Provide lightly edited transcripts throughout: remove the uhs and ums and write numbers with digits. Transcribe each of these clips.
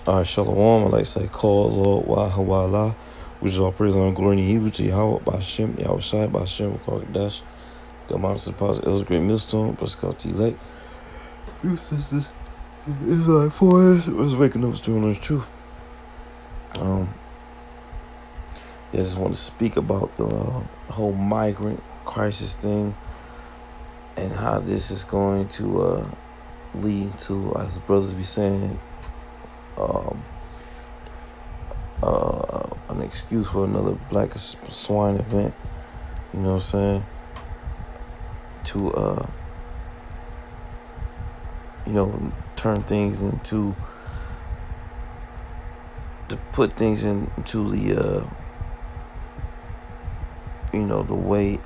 All right, Shalom. I like to say, call Lord Wahawala, which is all praise and glory in Hebrew to Yahweh, Bashem, Yahweh Shai, Bashem, Dash, the modest deposit, it was a great millstone, but it's called the elect. Few sisters, it's like for us, it was waking up to the truth. I just want to speak about the whole migrant crisis thing and how this is going to lead to, as the brothers be saying, an excuse for another Black Swine event. You know what I'm saying? To turn things into, to put things into the the way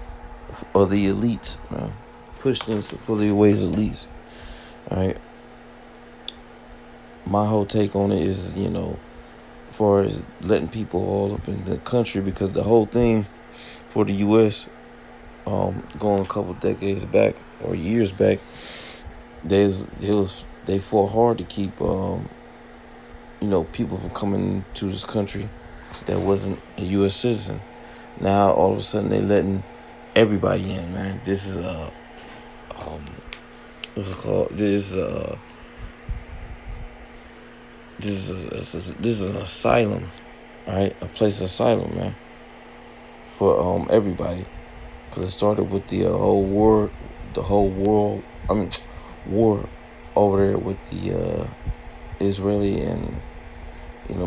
of the elites, man. Push things for the ways of elites. All right. My whole take on it is, as far as letting people all up in the country, because the whole thing for the U.S. Going a couple decades back or years back, they fought hard to keep people from coming to this country that wasn't a U.S. citizen. Now all of a sudden they letting everybody in, man. This is what's it called? This is an asylum, all right? A place of asylum, man, for everybody. Because it started with the whole war over there with the Israeli and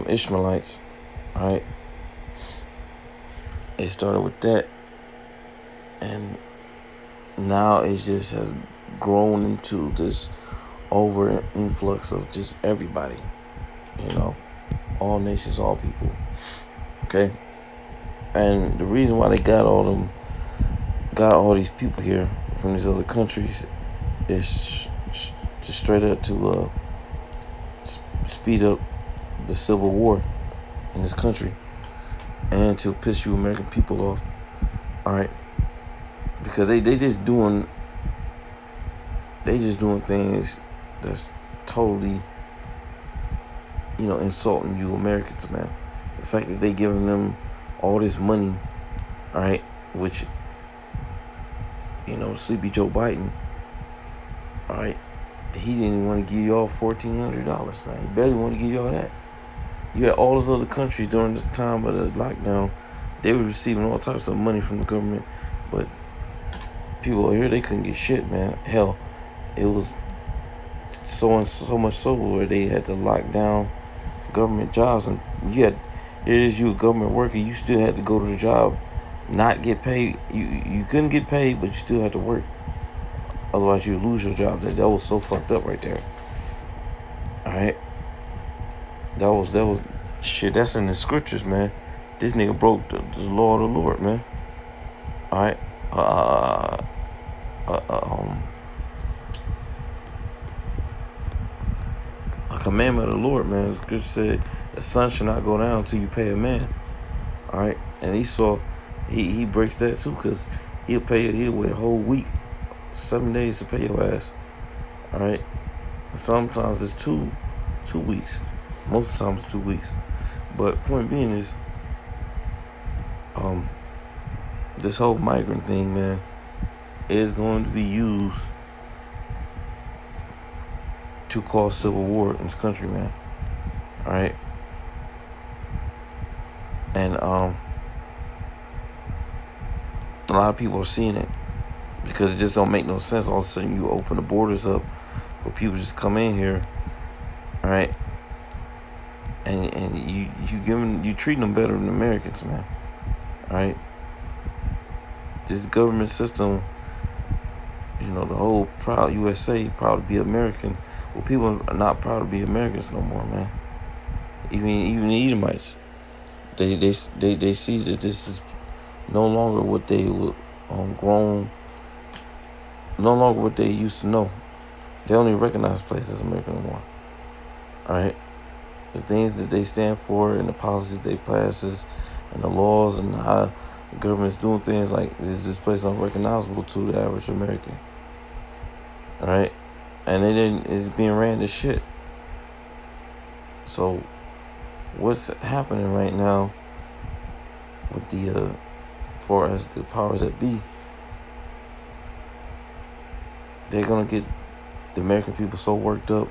Ishmaelites, all right? It started with that, and now it just has grown into this over influx of just everybody, all nations, all people, okay? And the reason why they got all these people here from these other countries is just straight up to speed up the civil war in this country and to piss you American people off, all right? Because they just doing things that's totally insulting you Americans, man. The fact that they giving them all this money, all right, which Sleepy Joe Biden, all right, he didn't even want to give y'all $1,400, man. He barely wanted to give y'all that. You had all those other countries during the time of the lockdown, they were receiving all types of money from the government, but people here, they couldn't get shit, man. Hell, it was so much so where they had to lock down government jobs, and you a government worker, you still had to go to the job, not get paid. You couldn't get paid, but you still had to work. Otherwise, you lose your job. That was so fucked up right there. All right, that was shit. That's in the scriptures, man. This nigga broke the law of the Lord, man. All right, a commandment of the Lord, man. The scripture said the sun shall not go down until you pay a man. All right, and he breaks that too, because he'll wait a whole week, 7 days to pay your ass. All right, and sometimes it's two weeks. Most of the time it's 2 weeks. But point being is, this whole migrant thing, man, is going to be used to cause civil war in this country, man. All right, and a lot of people are seeing it because it just don't make no sense. All of a sudden, you open the borders up where people just come in here, all right, and you treating them better than Americans, man. All right, this government system, the whole proud USA, proud to be American. Well, people are not proud to be Americans no more, man. Even the Edomites, they see that this is no longer what they were grown, no longer what they used to know. They don't even recognize places as America no more. All right, the things that they stand for and the policies they passes and the laws and how the government's doing things, like this place unrecognizable to the average American. All right, and it's being ran to shit. So what's happening right now with the far as the powers that be, they're gonna get the American people so worked up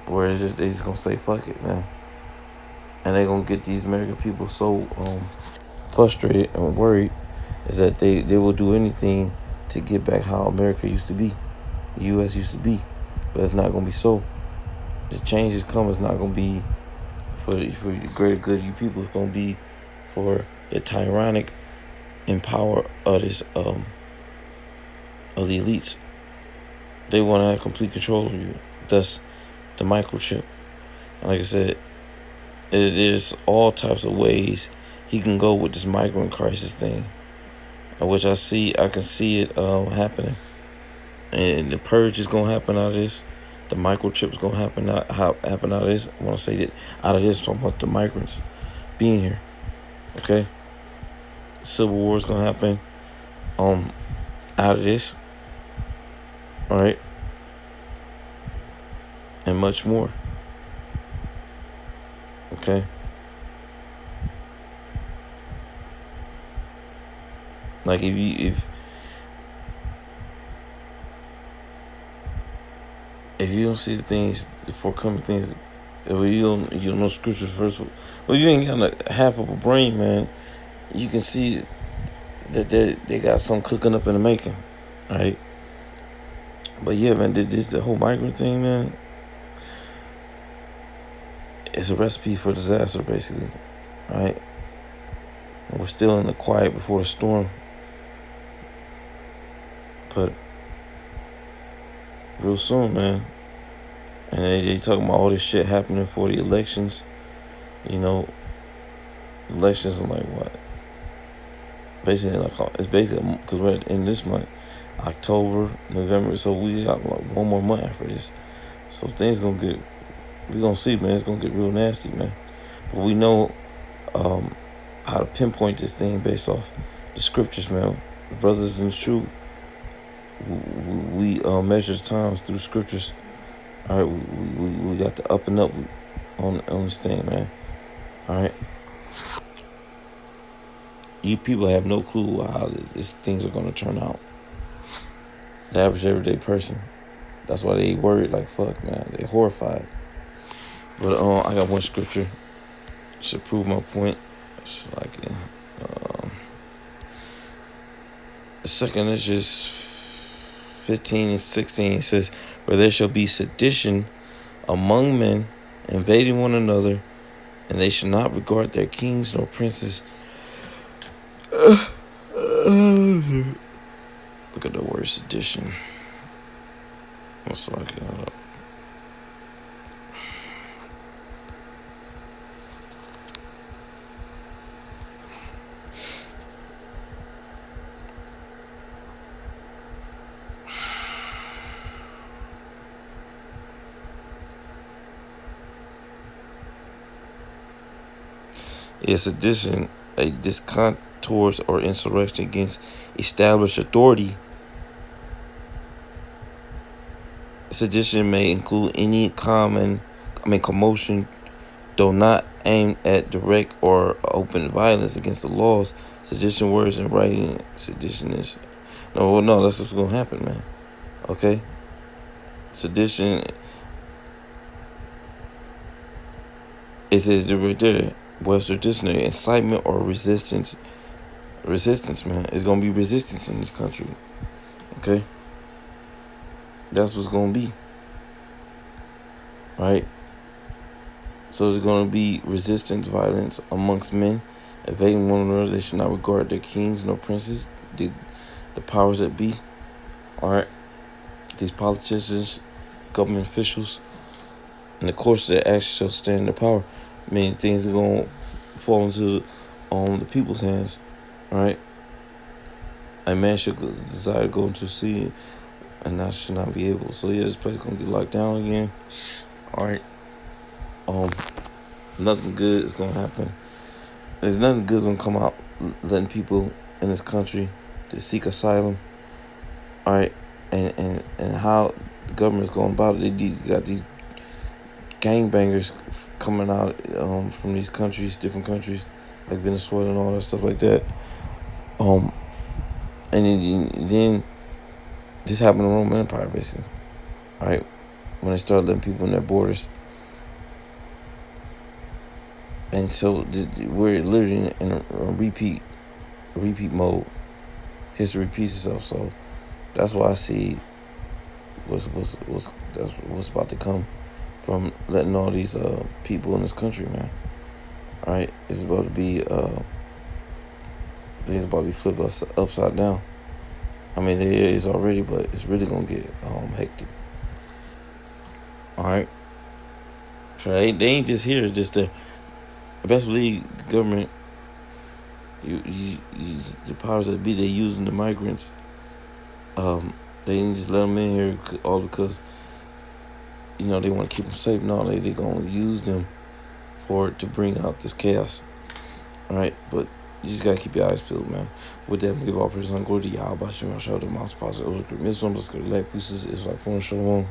where they just gonna say fuck it, man, and they're gonna get these American people so frustrated and worried is that they will do anything to get back how America used to be, the U.S. used to be, but it's not gonna be so. The change is coming. It's not gonna be for the greater good of you people. It's gonna be for the tyrannic and power of this of the elites. They want to have complete control of you. Thus, the microchip. And like I said, there's all types of ways he can go with this migrant crisis thing, which I can see it happening. And the purge is gonna happen out of this. The microchip is gonna happen out of this. I want to say that out of this, I'm talking about the migrants being here. Okay, Civil War is gonna happen out of this. All right, and much more. Okay. Like if you don't see the things, the forthcoming things, if you don't know scriptures first, well, you ain't got half of a brain, man. You can see that they got something cooking up in the making, right? But yeah, man, this the whole migrant thing, man. It's a recipe for disaster, basically, right? And we're still in the quiet before the storm, but real soon, man. And they talking about all this shit happening for the elections. You know, elections are like what? Basically, it's basically because we're in this month, October, November. So we got like one more month after this. So things gonna get, we gonna see, man. It's gonna get real nasty, man. But we know how to pinpoint this thing based off the scriptures, man. The brothers in the truth, we measure times through scriptures. All right, we got the up and up on this thing, man. All right. You people have no clue how these things are going to turn out. The average everyday person. That's why they worried like fuck, man. They horrified. But I got one scripture to prove my point. It's like 2 Corinthians 15 and 16. It says, "For there shall be sedition among men, invading one another, and they shall not regard their kings nor princes." Look at the word sedition. What's like that? Sedition, a discontent towards or insurrection against established authority. Sedition may include any commotion, though not aimed at direct or open violence against the laws. Sedition words in writing, sedition is no, that's what's gonna happen, man. Okay, sedition. It says right there, Webster Dictionary, incitement or resistance. Resistance, man. It's gonna be resistance in this country. Okay, that's what's gonna be. Right. So there's gonna be resistance, violence amongst men, evading one another. They should not regard their kings nor princes, the powers that be. All right, these politicians, government officials, and the course of their actions shall stand in their power. Many things are gonna fall into the people's hands. All right, a man should desire to go into sea, and that should not be able. So yeah, this place is gonna get locked down again. All right. Nothing good is gonna happen. There's nothing good is gonna come out letting people in this country to seek asylum. All right, and how the government's going about it. They got these gangbangers coming out from these countries, different countries, like Venezuela and all that stuff like that. And then this happened in the Roman Empire, basically, right? When they started letting people in their borders. And so we're literally in a repeat mode. History repeats itself. So that's why I see what's about to come from letting all these people in this country, man. All right, it's about to be things about to be flipped upside down. I mean, it is already, but it's really gonna get hectic. All right, so they ain't just here, just the best believe the government. The powers that be, they using the migrants. They didn't just let them in here all because they want to keep them safe. No, they gonna use them for it to bring out this chaos. All right, but you just gotta keep your eyes peeled, man. With that, give all praise and glory to Yahweh, Shem, Shal, the Mouse, Positive, Miss One, let's go to pieces. It's like one shalom.